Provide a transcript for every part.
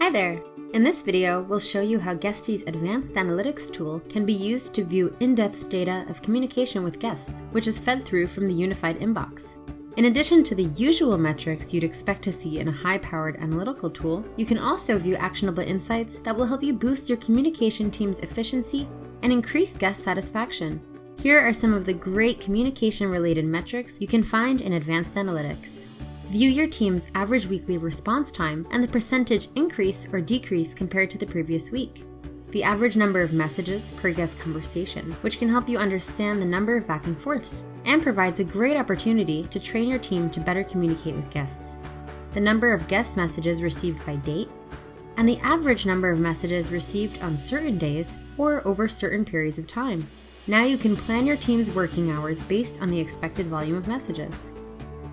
Hi there! In this video, we'll show you how Guesty's advanced analytics tool can be used to view in-depth data of communication with guests, which is fed through from the unified inbox. In addition to the usual metrics you'd expect to see in a high-powered analytical tool, you can also view actionable insights that will help you boost your communication team's efficiency and increase guest satisfaction. Here are some of the great communication-related metrics you can find in advanced analytics. View your team's average weekly response time and the percentage increase or decrease compared to the previous week. The average number of messages per guest conversation, which can help you understand the number of back and forths, and provides a great opportunity to train your team to better communicate with guests. The number of guest messages received by date, and the average number of messages received on certain days or over certain periods of time. Now you can plan your team's working hours based on the expected volume of messages.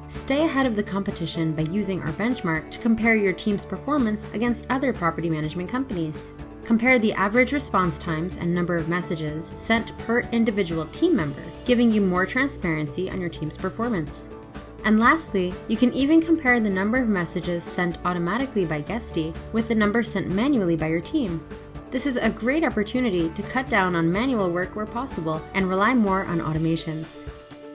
Stay ahead of the competition by using our benchmark to compare your team's performance against other property management companies. Compare the average response times and number of messages sent per individual team member, giving you more transparency on your team's performance. And lastly, you can even compare the number of messages sent automatically by Guesty with the number sent manually by your team. This is a great opportunity to cut down on manual work where possible and rely more on automations.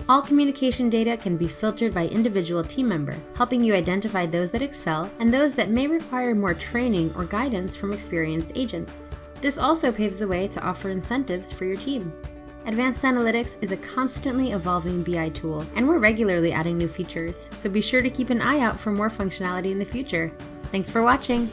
All communication data can be filtered by individual team member, helping you identify those that excel and those that may require more training or guidance from experienced agents. This also paves the way to offer incentives for your team. Advanced Analytics is a constantly evolving BI tool, and we're regularly adding new features, so be sure to keep an eye out for more functionality in the future. Thanks for watching!